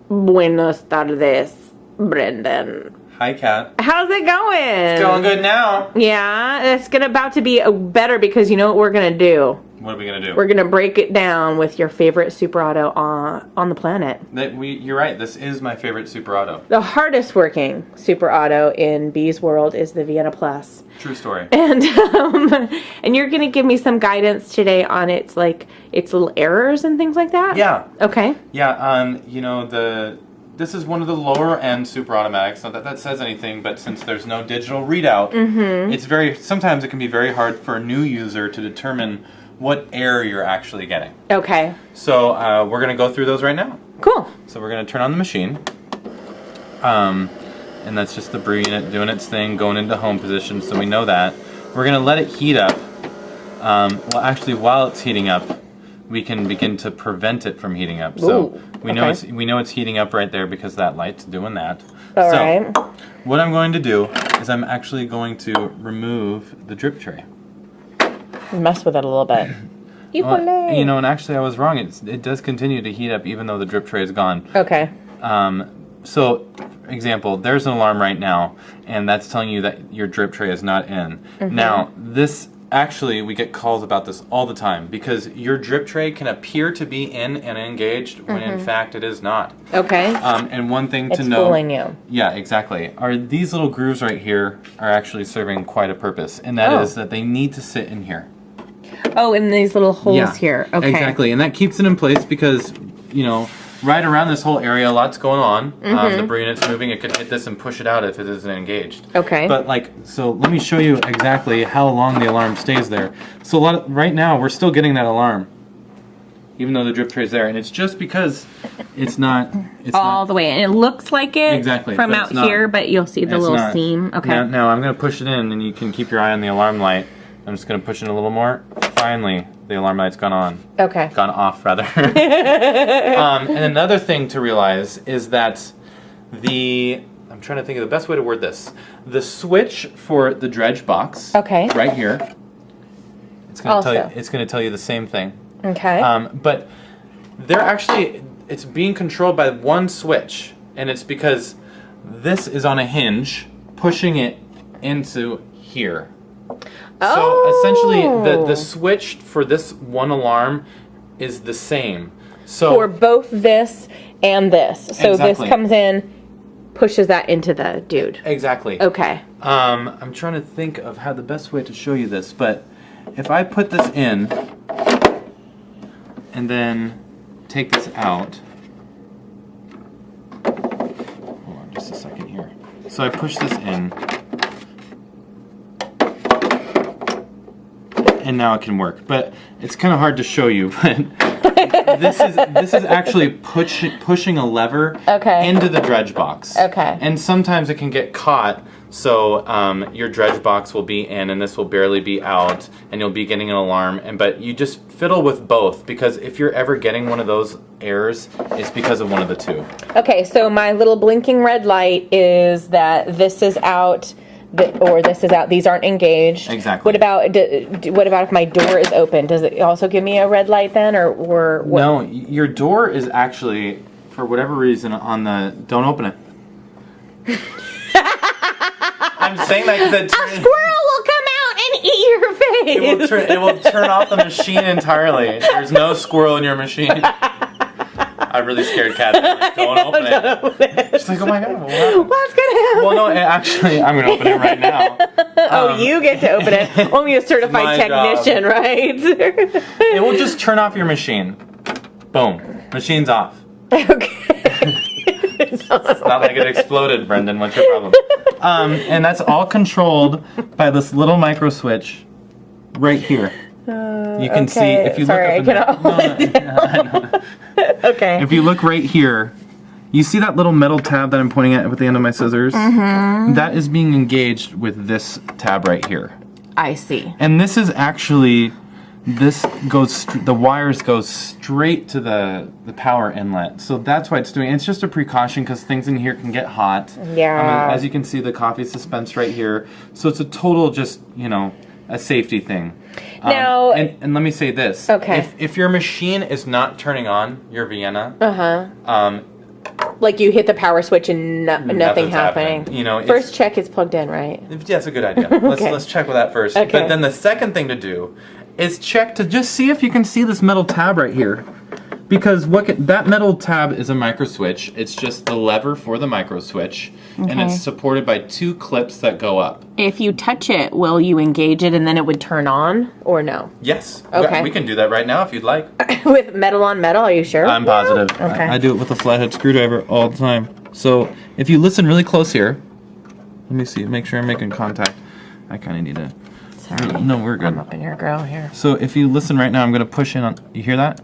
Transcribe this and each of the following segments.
Buenas tardes, Brendan. Hi, Kat. How's it going? It's going good now. Yeah, it's about to be better because you know what we're going to do? What are we going to do? We're going to break it down with your favorite super auto on the planet. You're right. This is my favorite super auto. The hardest working super auto in B's world is the Vienna Plus. True story. And and you're going to give me some guidance today on its little errors and things like that? Yeah. Okay. Yeah, this is one of the lower end super automatics. Not that that says anything, but since there's no digital readout, sometimes it can be very hard for a new user to determine what error you're actually getting. Okay. So we're going to go through those right now. Cool. So we're going to turn on the machine. And that's just the brew unit doing its thing, going into home position, so we know that. We're going to let it heat up. Well, actually, while it's heating up, we can begin to prevent it from heating up. So we know it's heating up right there because that light's doing that. All right. What I'm going to do is I'm actually going to remove the drip tray. Mess with it a little bit. And actually I was wrong. It does continue to heat up even though the drip tray is gone. Okay. So, example, there's an alarm right now, and that's telling you that your drip tray is not in. Now, we get calls about this all the time, because your drip tray can appear to be in and engaged when in fact it is not. Okay. And one thing to know... It's fooling you. Yeah, exactly. These little grooves right here are actually serving quite a purpose, and that is that they need to sit in here. Oh, in these little holes here. Okay. Exactly, and that keeps it in place because, right around this whole area, a lot's going on. The brew unit's moving. It could hit this and push it out if it isn't engaged. Okay. But so let me show you exactly how long the alarm stays there. So right now, we're still getting that alarm, even though the drip tray's there, and it's just because it's not all the way. And it looks like it from out here, but you'll see the little seam. Okay. Now I'm going to push it in, and you can keep your eye on the alarm light. I'm just going to push it a little more. Finally, the alarm light's gone on. Okay. Gone off, rather. And another thing to realize is that I'm trying to think of the best way to word this. The switch for the dredge box, right here, it's going to tell you the same thing. Okay. But it's being controlled by one switch, and it's because this is on a hinge, pushing it into here. So essentially, the switch for this one alarm is the same. So for both this and this. So this comes in, pushes that into the dude. Exactly. Okay. I'm trying to think of how the best way to show you this, but if I put this in and then take this out. Hold on just a second here. So I push this in. And now it can work, but it's kind of hard to show you. But this is actually pushing a lever into the dredge box. Okay. And sometimes it can get caught, so your dredge box will be in, and this will barely be out, and you'll be getting an alarm. But you just fiddle with both, because if you're ever getting one of those errors, it's because of one of the two. Okay. So my little blinking red light is that this is out. Or this is out. These aren't engaged. Exactly. What about if my door is open? Does it also give me a red light then, or what? No, your door is actually, for whatever reason, on the. Don't open it. I'm saying that because a squirrel will come out and eat your face. It will turn off the machine entirely. There's no squirrel in your machine. I really scared Kat. Like, don't open it. She's like, oh my god, what's gonna happen? Well, no, actually, I'm gonna open it right now. You get to open it. Only a certified technician, right? It will just turn off your machine. Boom, machine's off. Okay. It's not like it exploded, Brendan. What's your problem? And that's all controlled by this little micro switch right here. You can see if you look up. I cannot hold it down. Okay. If you look right here, you see that little metal tab that I'm pointing at with the end of my scissors? That is being engaged with this tab right here. I see. And this is actually, the wires go straight to the power inlet. So that's why it's doing it. It's just a precaution because things in here can get hot. Yeah. As you can see, the coffee suspense right here. So it's a total just, a safety thing. Now, and let me say this. Okay. If your machine is not turning on, your Vienna, Like you hit the power switch and nothing Nothing's happening. You know, First check it's plugged in, right? Yeah, it's a good idea. Okay. Let's check with that first. Okay. But then the second thing to do is check to just see if you can see this metal tab right here. Because that metal tab is a micro switch. It's just the lever for the micro switch, and it's supported by 2 clips that go up. If you touch it, will you engage it and then it would turn on, or no? Yes. Okay. We can do that right now if you'd like. With metal on metal, are you sure? I'm positive. Okay. I do it with a flathead screwdriver all the time. So if you listen really close here, let me see, make sure I'm making contact. I kind of need to. Sorry. No, we're good. I'm up in your grill here. So if you listen right now, I'm going to push in on. You hear that?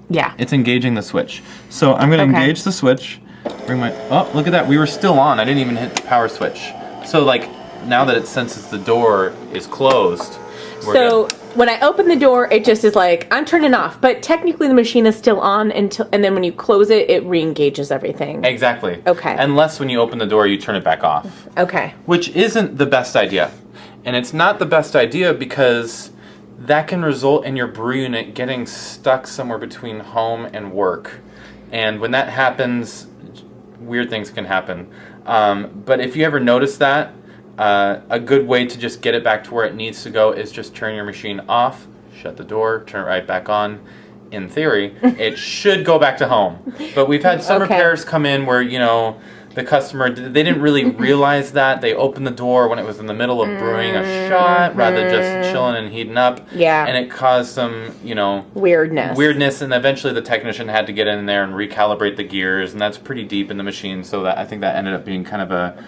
Yeah. It's engaging the switch. So I'm going to engage the switch. Bring my. Oh, look at that. We were still on. I didn't even hit the power switch. So like now that it senses the door is closed. We're good. When I open the door, it just is like I'm turning off, but technically the machine is still on and then when you close it, it re-engages everything. Exactly. Okay. Unless when you open the door, you turn it back off. Okay. Which isn't the best idea. And it's not the best idea because that can result in your brew unit getting stuck somewhere between home and work. And when that happens, weird things can happen. But if you ever notice that, a good way to just get it back to where it needs to go is just turn your machine off, shut the door, turn it right back on. In theory, it should go back to home. But we've had some repairs come in where, you know, the customer, they didn't really realize that. They opened the door when it was in the middle of brewing a shot rather than just chilling and heating up. Yeah. And it caused some, you know... Weirdness, and eventually the technician had to get in there and recalibrate the gears, and that's pretty deep in the machine, so that I think that ended up being kind of a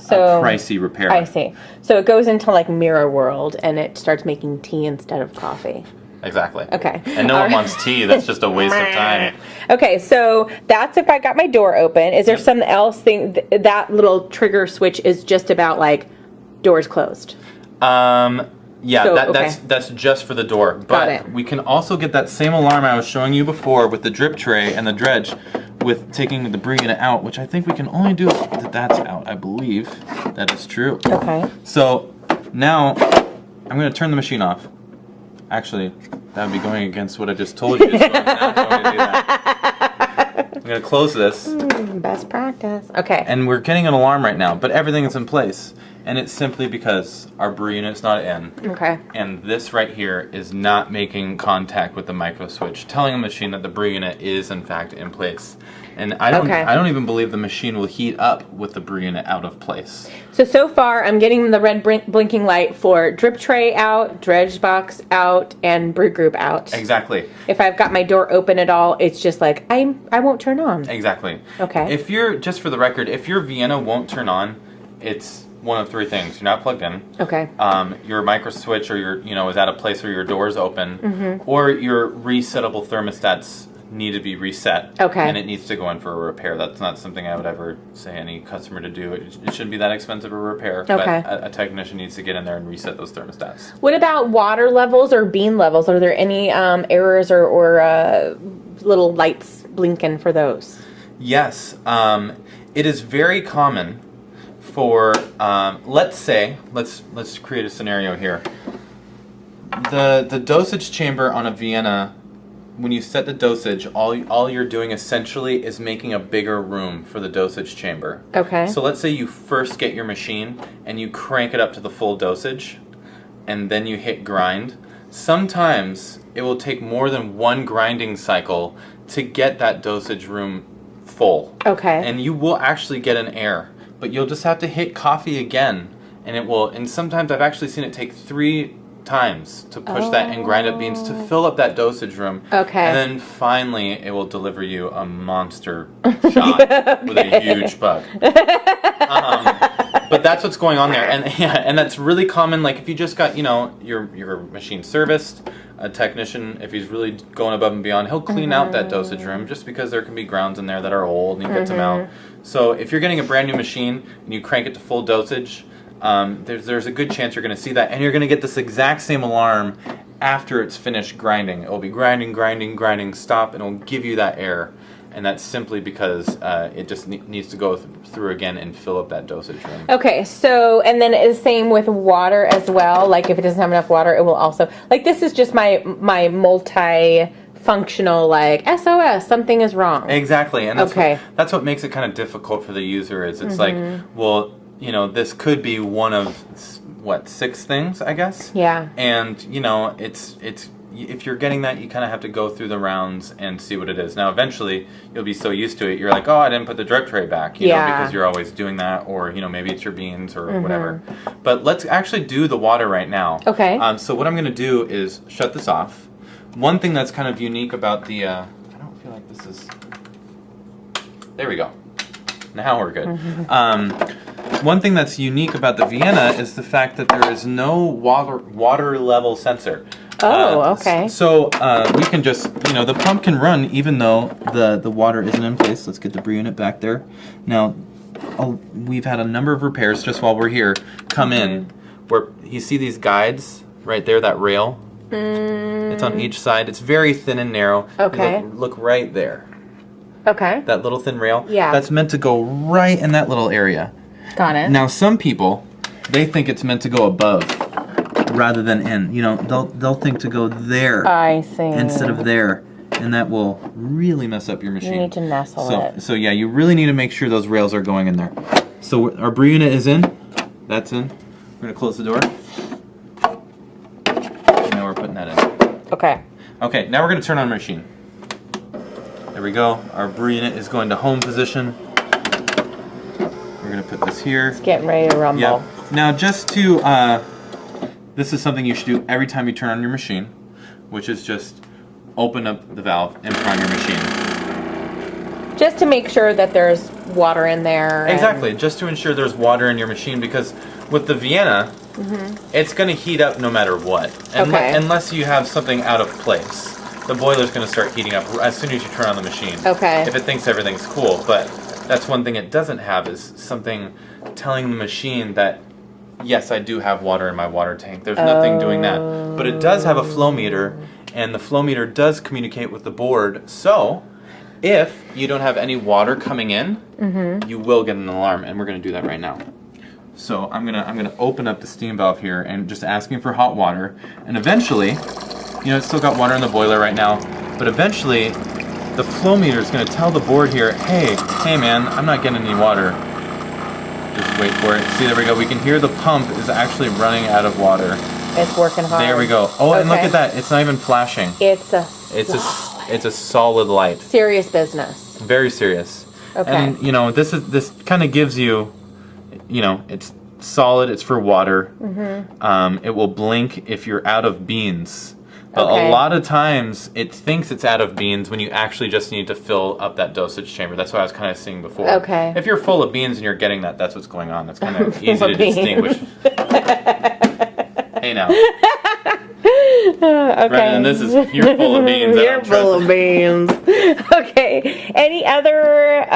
pricey repair. I see. So it goes into like mirror world, and it starts making tea instead of coffee. Exactly. Okay. And no one wants tea. That's just a waste of time. Okay, so that's if I got my door open. Is there something else that little trigger switch is just about like doors closed? Yeah, so, that's just for the door. But we can also get that same alarm I was showing you before with the drip tray and the dredge with taking the brew unit out, which I think we can only do if that's out. I believe that is true. Okay. So now I'm going to turn the machine off. Actually, that would be going against what I just told you. So now I'm going to do that. I'm going to close this. Best practice. Okay. And we're getting an alarm right now, but everything is in place. And it's simply because our brew unit's not in. Okay. And this right here is not making contact with the micro switch, telling the machine that the brew unit is in fact in place. And I don't even believe the machine will heat up with the brew unit out of place. So far I'm getting the red blinking light for drip tray out, dredge box out, and brew group out. Exactly. If I've got my door open at all, it's just like I won't turn on. Exactly. Okay. If you're, just for the record, if your Vienna won't turn on, it's one of 3 things. You're not plugged in. Okay. Your micro switch or your, is at a place where your door's open, or your resettable thermostats need to be reset. Okay. And it needs to go in for a repair. That's not something I would ever say any customer to do. It shouldn't be that expensive a repair. Okay. But a technician needs to get in there and reset those thermostats. What about water levels or bean levels? Are there any errors or little lights blinking for those? Yes. It is very common for, let's create a scenario here. The dosage chamber on a Vienna, when you set the dosage, all you're doing essentially is making a bigger room for the dosage chamber. Okay. So let's say you first get your machine and you crank it up to the full dosage, and then you hit grind. Sometimes it will take more than one grinding cycle to get that dosage room full. Okay. And you will actually get an error, but you'll just have to hit coffee again, and it will. And sometimes I've actually seen it take 3 times to push that and grind up beans to fill up that dosage room. Okay. And then finally it will deliver you a monster shot with a huge bug. But that's what's going on there. And that's really common. Like if you just got, your machine serviced, a technician, if he's really going above and beyond, he'll clean out that dosage room just because there can be grounds in there that are old and he gets them out. So if you're getting a brand new machine and you crank it to full dosage, there's a good chance you're going to see that, and you're going to get this exact same alarm after it's finished grinding. It will be grinding, stop, and it will give you that error. And that's simply because it just needs to go through again and fill up that dosage room. Okay, so, and then it's the same with water as well. Like if it doesn't have enough water, it will also, like this is just my multi functional, like SOS, something is wrong. Exactly, and that's Okay. that's what makes it kind of difficult for the user. Is it's like, well, this could be one of what 6 things, I guess. Yeah. And it's if you're getting that, you kind of have to go through the rounds and see what it is. Now, eventually, you'll be so used to it, you're like, oh, I didn't put the drip tray back, you know, because you're always doing that, or maybe it's your beans or whatever. But let's actually do the water right now. Okay. So what I'm going to do is shut this off. One thing that's kind of unique about the, I don't feel like this is. There we go. Now we're good. One thing that's unique about the Vienna is the fact that there is no water level sensor. Oh, okay. So we can just, the pump can run even though the water isn't in place. Let's get the brew unit back there. Now, we've had a number of repairs just while we're here come in where you see these guides right there, that rail. It's on each side. It's very thin and narrow. Okay. Look right there. Okay. That little thin rail. Yeah. That's meant to go right in that little area. Got it. Now, some people, they think it's meant to go above rather than in. They'll think to go there I see. instead of there, and that will really mess up your machine. You need to nestle it. So yeah, you really need to make sure those rails are going in there. So our brew unit is in. That's in. We're gonna close the door. Now we're putting that in. Okay. Okay, now we're gonna turn on our machine. There we go. Our brew unit is going to home position. We're gonna put this here. It's getting ready to rumble. Yep. Now, just to, this is something you should do every time you turn on your machine, which is just open up the valve and put on your machine. Just to make sure that there's water in there. Exactly, just to ensure there's water in your machine, because with the Vienna, it's going to heat up no matter what. Okay. Unless you have something out of place. The boiler's going to start heating up as soon as you turn on the machine. Okay. If it thinks everything's cool, but that's one thing it doesn't have, is something telling the machine that, yes, I do have water in my water tank. There's nothing doing that. But it does have a flow meter, and the flow meter does communicate with the board. So, if you don't have any water coming in, you will get an alarm, and we're going to do that right now. So I'm gonna open up the steam valve here and just asking for hot water, and eventually, it's still got water in the boiler right now, but eventually, the flow meter is going to tell the board here, hey man, I'm not getting any water. Just wait for it. See, there we go. We can hear the pump is actually running out of water. It's working hard. There we go. Oh, and look at that. It's not even flashing. It's a solid light. serious business. Very serious. Okay. And this kind of gives you, it's solid. It's for water. It will blink if you're out of beans. But a lot of times it thinks it's out of beans when you actually just need to fill up that dosage chamber. That's what I was kind of seeing before. Okay. If you're full of beans and you're getting that, that's what's going on. That's kind of easy to distinguish. Hey now. Okay. Brendan, you're full of beans. You're full of beans. Okay. Any other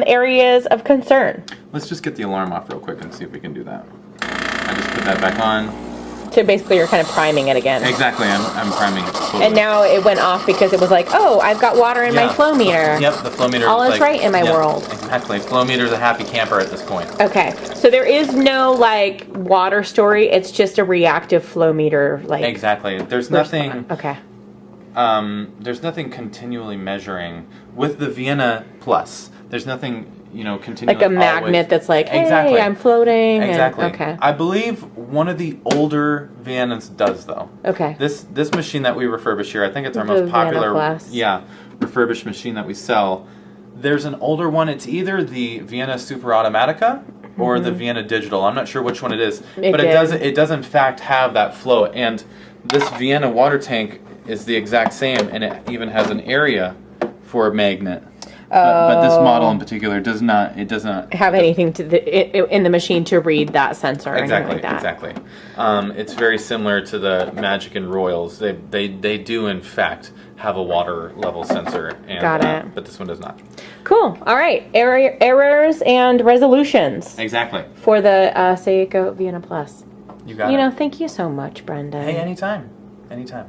areas of concern? Let's just get the alarm off real quick and see if we can do that. I just put that back on. So basically you're kind of priming it again. Exactly, I'm priming it. Totally. And now it went off because it was like, oh, I've got water in my flow meter. Yep, the flow meter. All is right in my world. Exactly, flow meter is a happy camper at this point. Okay, so there is no water story. It's just a reactive flow meter. Exactly. There's nothing. Okay. There's nothing continually measuring with the Vienna Plus. There's nothing. Continually Like a magnet that's like, hey, exactly. I'm floating. Exactly. Okay. I believe one of the older Viennas does, though. Okay. This machine that we refurbish here, I think it's our The most popular, Vienna Plus. refurbished machine that we sell. There's an older one. It's either the Vienna Super Automatica or the Vienna Digital. I'm not sure which one it is, but it does in fact have that flow. And this Vienna water tank is the exact same, and it even has an area for a magnet. But this model in particular does not have anything in the machine to read that sensor or anything like that. Exactly. It's very similar to the Magic and Royals. They do in fact have a water level sensor. And, Got it. But this one does not. Cool. All right. Errors and resolutions. Exactly. For the Saeco Vienna Plus. You got it. Thank you so much, Brenda. Hey, anytime. Anytime.